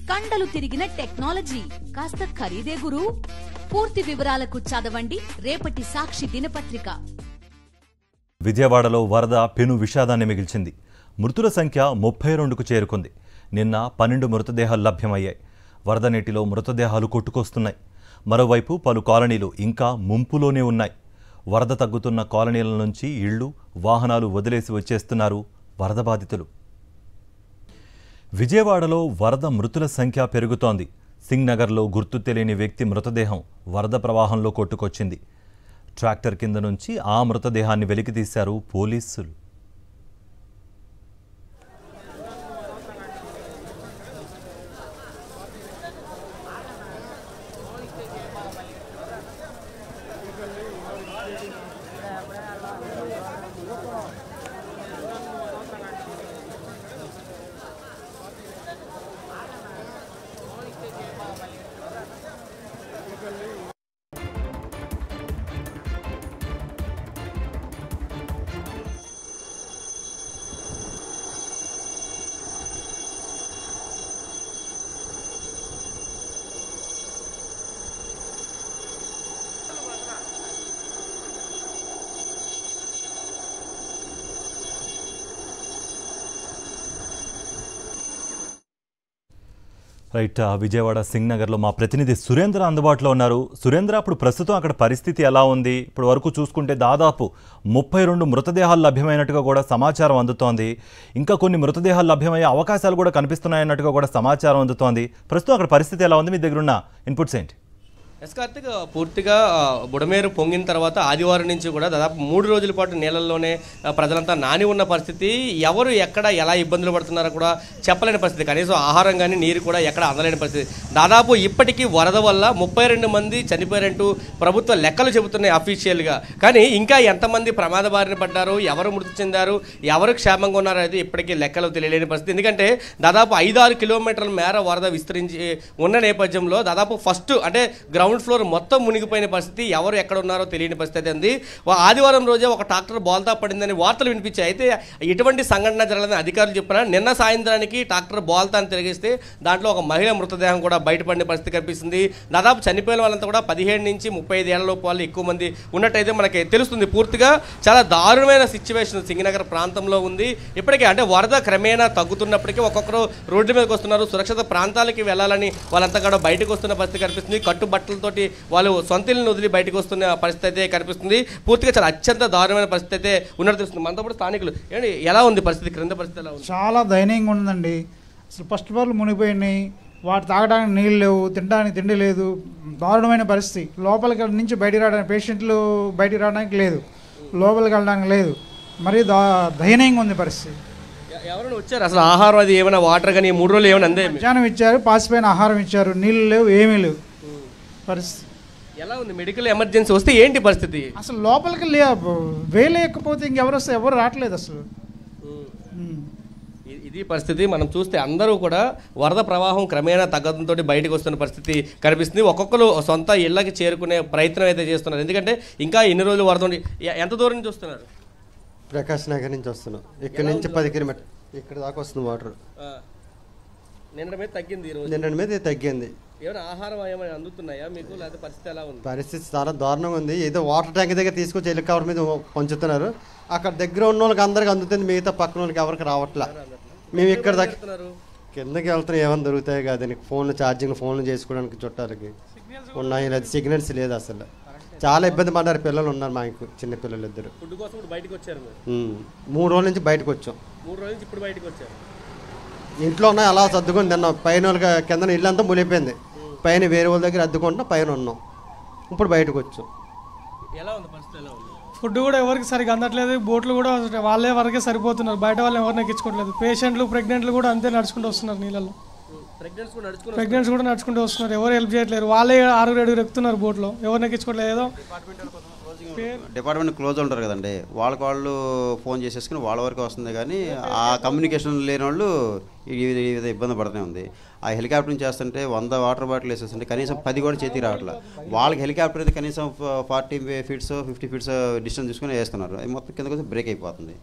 కండలు తిరిగిన టెక్నాలజీ కాస్త ఖరీదే గురు. పూర్తి వివరాలకు చదవండి రేపటి సాక్షి దినపత్రిక. విజయవాడలో వరద పెను విషాదాన్ని మిగిల్చింది. మృతుల సంఖ్య 32కు చేరుకుంది. నిన్న 12 మృతదేహాలు లభ్యమయ్యాయి. వరద నీటిలో మృతదేహాలు కొట్టుకొస్తున్నాయి. మరోవైపు పలు కాలనీలు ఇంకా ముంపులోనే ఉన్నాయి. వరద తగ్గుతున్న కాలనీల నుంచి ఇళ్లు, వాహనాలు వదిలేసి వచ్చేస్తున్నారు వరద బాధితులు. విజయవాడలో వరద మృతుల సంఖ్య పెరుగుతోంది. సింగ్ నగర్లో గుర్తు తెలియని వ్యక్తి మృతదేహం వరద ప్రవాహంలో కొట్టుకొచ్చింది. ట్రాక్టర్ కింద నుంచి ఆ మృతదేహాన్ని వెలికితీశారు పోలీసులు. రైట్, విజయవాడ సింగ్ నగర్లో మా ప్రతినిధి సురేంద్ర అందుబాటులో ఉన్నారు. సురేంద్ర, అప్పుడు ప్రస్తుతం అక్కడ పరిస్థితి ఎలా ఉంది? ఇప్పుడు వరకు చూసుకుంటే దాదాపు 32 మృతదేహాలు లభ్యమైనట్టుగా కూడా సమాచారం అందుతోంది. ఇంకా కొన్ని మృతదేహాలు లభ్యమయ్యే అవకాశాలు కూడా కనిపిస్తున్నాయన్నట్టుగా కూడా సమాచారం అందుతోంది. ప్రస్తుతం అక్కడ పరిస్థితి ఎలా ఉంది? మీ దగ్గరున్న ఇన్పుట్స్ ఏంటి? ఎస్ కార్తిక్, పూర్తిగా బుడమేరు పొంగిన తర్వాత ఆదివారం నుంచి కూడా దాదాపు 3 రోజుల పాటు నీళ్ళల్లోనే ప్రజలంతా నాని ఉన్న పరిస్థితి. ఎవరు ఎక్కడ ఎలా ఇబ్బందులు పడుతున్నారో కూడా చెప్పలేని పరిస్థితి. కనీసం ఆహారం కానీ నీరు కూడా ఎక్కడ అందలేని పరిస్థితి. దాదాపు ఇప్పటికీ వరద వల్ల 32 మంది చనిపోయారంటూ ప్రభుత్వ లెక్కలు చెబుతున్నాయి అఫీషియల్గా. కానీ ఇంకా ఎంతమంది ప్రమాద బారిన పడ్డారు, ఎవరు మృతి చెందారు, ఎవరు క్షేమంగా ఉన్నారో అయితే ఇప్పటికీ లెక్కలు తెలియలేని పరిస్థితి. ఎందుకంటే దాదాపు 5-6 కిలోమీటర్ల మేర వరద విస్తరించి ఉన్న నేపథ్యంలో దాదాపు ఫస్ట్ అంటే గ్రౌండ్ ఫ్లోర్ మొత్తం మునిగిపోయిన పరిస్థితి. ఎవరు ఎక్కడ ఉన్నారో తెలియని పరిస్థితి ఉంది. ఆదివారం రోజే ఒక ట్రాక్టర్ బోల్తా పడిందని వార్తలు వినిపించాయి. అయితే ఎటువంటి సంఘటన జరగలేదని అధికారులు చెప్పినా నిన్న సాయంత్రానికి ట్రాక్టర్ బోల్తాను తిరిగిస్తే దాంట్లో ఒక మహిళ మృతదేహం కూడా బయటపడిన పరిస్థితి కనిపిస్తుంది. దాదాపు చనిపోయిన వాళ్ళంతా కూడా 17 నుంచి 35 ఏళ్ల లోపు వాళ్ళు ఎక్కువ మంది ఉన్నట్టయితే మనకి తెలుస్తుంది. పూర్తిగా చాలా దారుణమైన సిచ్యువేషన్ సింగనగర్ ప్రాంతంలో ఉంది. ఇప్పటికే అంటే వరద క్రమేణా తగ్గుతున్నప్పటికీ ఒక్కొక్కరు రోడ్ల మీదకి వస్తున్నారు. సురక్షిత ప్రాంతాలకి వెళ్ళాలని వాళ్ళంతా కూడా బయటకు వస్తున్న పరిస్థితి కనిపిస్తుంది. కట్టుబట్టలతోటి వాళ్ళు సొంత ఇల్లును వదిలి బయటకు వస్తున్న పరిస్థితి అయితే కనిపిస్తుంది. పూర్తిగా చాలా అత్యంత దారుణమైన పరిస్థితి అయితే ఉన్నట్టు తెలుస్తుంది. మనతో పాటు స్థానికులు ఏంటి ఎలా ఉంది పరిస్థితి, క్రింద పరిస్థితి ఎలా ఉంది? చాలా దయనీయంగా ఉందండి. అసలు ఫస్ట్ ఫ్లోర్లు మునిగిపోయినాయి. వాటి తాగడానికి నీళ్ళు లేవు, తినడానికి తిండి లేదు. దారుణమైన పరిస్థితి. లోపలికి నుంచి బయటికి రావడానికి, పేషెంట్లు బయటికి రావడానికి లేదు, లోపలికి వెళ్ళడానికి లేదు. మరీ దయనీయంగా ఉంది పరిస్థితి. ఎవరైనా వచ్చారు అసలు? ఆహారం అది ఏమైనా వాటర్ కానీ 3 రోజులు ఏమైనా అందే? మధ్యాహ్నం ఇచ్చారు, పాసిపోయిన ఆహారం ఇచ్చారు, నీళ్ళు లేవు, ఏమీ లేవు. పరిస్థితి ఎలా ఉంది? మెడికల్ ఎమర్జెన్సీ వస్తే ఏంటి పరిస్థితి? అసలు లోపలికి వేలేకపోతే ఇంకెవరు వస్తే ఎవరు రావట్లేదు అసలు. ఇది పరిస్థితి. మనం చూస్తే అందరూ కూడా వరద ప్రవాహం క్రమేణా తగ్గడంతో బయటకు వస్తున్న పరిస్థితి కనిపిస్తుంది. ఒక్కొక్కరు సొంత ఇళ్ళకి చేరుకునే ప్రయత్నం అయితే చేస్తున్నారు. ఎందుకంటే ఇంకా ఎన్ని రోజులు వరద ఉంది. ఎంత దూరం నుంచి వస్తున్నారు? ప్రకాష్ నగర్ నుంచి వస్తున్నాం. ఇక్కడ నుంచి 10 కిలోమీటర్ ఇక్కడ దాకా వస్తుంది వాటర్. నిన్న మీద తగ్గింది, నిన్న మీద తగ్గింది. ఏమైనా ఆహారం ఏమైనా అందుతున్నాయా మీకు, లేకపోతే పరిస్థితి ఎలా ఉంది? పరిస్థితి చాలా దారుణంగా ఉంది. ఏదో వాటర్ ట్యాంక్ దగ్గర తీసుకొచ్చి హెలికాప్టర్ మీద పంచుతున్నారు. అక్కడ దగ్గర ఉన్న వాళ్ళకి అందరికి అందుతుంది, మిగతా పక్కన వాళ్ళకి ఎవరికి రావట్లా. మేము ఇక్కడ దగ్గర కిందకి వెళ్తున్నాం. ఏమైనా దొరుకుతాయి కాదని ఫోన్లు ఛార్జింగ్ ఫోన్లు చేసుకోవడానికి చుట్టాలకి ఉన్నాయి. లేదు సిగ్నల్స్ లేదు అసలు. చాలా ఇబ్బంది పడ్డారు. పిల్లలు ఉన్నారు మాకు, చిన్న పిల్లలు ఇద్దరు. 3 రోజుల నుంచి బయటకు వచ్చాం. 3 రోజుల నుంచి ఇప్పుడు బయటకు వచ్చారు. ఇంట్లో ఉన్నాయి అలా సర్దుకొని తిన్నాం. పైన వాళ్ళకి కింద ఇల్లు అంతా మునిగిపోయింది. పైన వేరే వాళ్ళ దగ్గర అద్దుకుంటున్నా పైన ఉన్నాం. ఇప్పుడు బయటకు వచ్చాం. ఎలా ఉంది పరిస్థితి? ఎలా ఉంది? ఫుడ్ కూడా ఎవరికి సరిగ్గా అందట్లేదు. బోట్లు కూడా వాళ్ళే వరకే సరిపోతున్నారు, బయట వాళ్ళు ఎవరిని ఎక్కించుకోవట్లేదు. పేషెంట్లు, ప్రెగ్నెంట్లు కూడా అంతే నడుచుకుంటూ వస్తున్నారు నీళ్ళలో. ప్రెగ్నెంట్స్ కూడా నడుచుకుంటూ వస్తున్నారు. ఎవరు హెల్ప్ చేయట్లేరు. వాళ్ళే 6-7 ఎక్కుతున్నారు బోట్లో, ఎవరిని ఎక్కించుకోవట్లేదు. ఏదో డిపార్ట్మెంట్ క్లోజ్ ఉంటారు కదండి, వాళ్ళకి వాళ్ళు ఫోన్ చేసేసుకుని వాళ్ళ వరకు వస్తుంది. కానీ ఆ కమ్యూనికేషన్ లేని వాళ్ళు ఈ ఇబ్బంది పడుతూనే ఉంది. ఆ హెలికాప్టర్ నుంచి చేస్తుంటే 100 వాటర్ బాటిల్ వేసేస్తుంటే కనీసం 10 కూడా చేతికి రావట్లా. వాళ్ళకి హెలికాప్టర్ అయితే కనీసం 40 ఫీట్స్ 50 ఫీట్స్ డిస్టెన్స్ తీసుకుని వేస్తున్నారు. అది మొత్తం కిందకి వచ్చి బ్రేక్ అయిపోతుంది,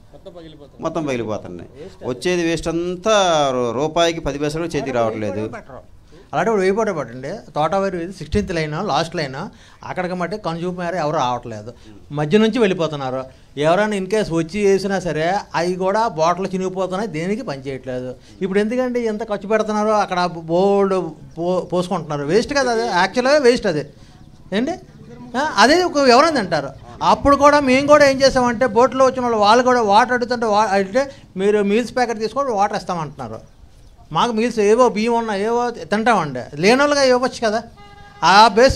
మొత్తం పగిలిపోతుంది. వచ్చేది వేస్ట్ అంతా రూపాయికి 10 పైసలు చేతికి రావట్లేదు. అలాంటి వాడు వేయబోటే పట్టండి తోటవారి 16th లైన్ లాస్ట్ లైన్ అక్కడికి మట్టి కన్జ్యూమ్ మేర ఎవరు రావట్లేదు, మధ్య నుంచి వెళ్ళిపోతున్నారు. ఎవరైనా ఇన్ కేసు వచ్చి వేసినా సరే అవి కూడా బాటిల్ చినిగిపోతున్నాయి, దేనికి పనిచేయట్లేదు. ఇప్పుడు ఎందుకంటే ఎంత ఖర్చు పెడుతున్నారు, అక్కడ బోల్డ్ పోసుకుంటున్నారు, వేస్ట్ కదా అది, యాక్చువల్గా వేస్ట్ అది ఏంటి. అదే ఎవరైనా తింటారు. అప్పుడు కూడా మేము కూడా ఏం చేసామంటే బోట్లో వచ్చిన వాళ్ళు కూడా వాటర్ అడుగుతుంటే అంటే మీరు మీల్స్ ప్యాకెట్ తీసుకొని వాటర్ ఇస్తామంటున్నారు. మాకు మీల్స్ ఏవో బియ్యం ఉన్నా ఏవో తింటామండి, లేని వాళ్ళుగా ఇవ్వచ్చు కదా. ఆ బేస్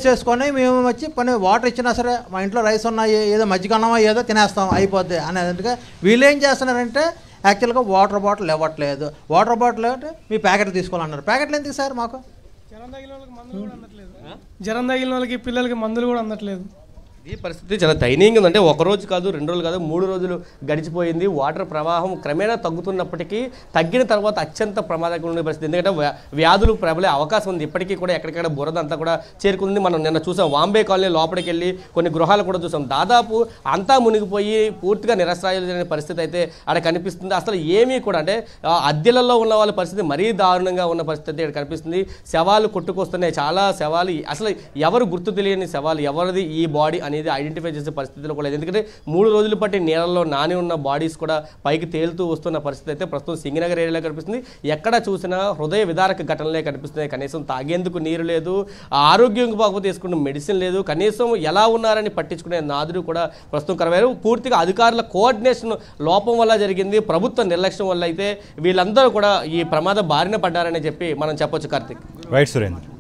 చేసుకొని మేము వచ్చి వాటర్ ఇచ్చినా సరే మా ఇంట్లో రైస్ ఉన్నా ఏదో మజ్జిగన్నమో ఏదో తినేస్తాం అయిపోద్ది అనేదిగా. వీళ్ళు ఏం చేస్తున్నారంటే యాక్చువల్గా వాటర్ బాటిల్ ఇవ్వట్లేదు, వాటర్ బాటిల్ అంటే మీ ప్యాకెట్లు తీసుకోవాలన్నారు. ప్యాకెట్లు ఎందుకు సార్ మాకు? జ్వరం తగిలిన వాళ్ళకి పిల్లలకి మందులు కూడా అందట్లేదు. ఈ పరిస్థితి చాలా దయనీయంగా ఉందంటే ఒక రోజు కాదు, 2 రోజులు కాదు, 3 రోజులు గడిచిపోయింది. వాటర్ ప్రవాహం క్రమేణా తగ్గుతున్నప్పటికీ తగ్గిన తర్వాత అత్యంత ప్రమాదకరమైన పరిస్థితి. ఎందుకంటే వ్యాధులు ప్రబలే అవకాశం ఉంది. ఇప్పటికీ కూడా ఎక్కడికక్కడ బురద అంతా కూడా చేరుకుంది. మనం నిన్న చూసాం వాంబే కాలనీ లోపలికి వెళ్ళి కొన్ని గృహాలు కూడా చూసాం, దాదాపు అంతా మునిగిపోయి పూర్తిగా నిరసరాయులైన పరిస్థితి అయితే అక్కడ కనిపిస్తుంది. అసలు ఏమీ కూడా అంటే అద్దెలలో ఉన్న వాళ్ళ పరిస్థితి మరీ దారుణంగా ఉన్న పరిస్థితి ఇక్కడ కనిపిస్తుంది. శవాలు కొట్టుకొస్తున్నాయి, చాలా శవాలు, అసలు ఎవరు గుర్తు తెలియని శవాలు, ఎవరిది ఈ బాడీ అనేది ఐడెంటిఫై చేసే పరిస్థితిలో కూడా లేదు. ఎందుకంటే 3 రోజులు పట్టి నీళ్ళల్లో నాని ఉన్న బాడీస్ కూడా పైకి తేలుతూ వస్తున్న పరిస్థితి అయితే ప్రస్తుతం సింగనగర్ ఏరియాలో కనిపిస్తుంది. ఎక్కడ చూసినా హృదయ విదారక ఘటనలే కనిపిస్తున్నాయి. కనీసం తాగేందుకు నీరు లేదు, ఆరోగ్యం బాగోతే తీసుకున్న మెడిసిన్ లేదు, కనీసం ఎలా ఉన్నారని పట్టించుకునే నాదుడు కూడా ప్రస్తుతం కరవారు. పూర్తిగా అధికారుల కోఆర్డినేషన్ లోపం వల్ల జరిగింది, ప్రభుత్వ నిర్లక్ష్యం వల్ల అయితే వీళ్ళందరూ కూడా ఈ ప్రమాద బారిన పడ్డారని చెప్పి మనం చెప్పొచ్చు. కార్తిక్. రైట్ సురేంద్ర.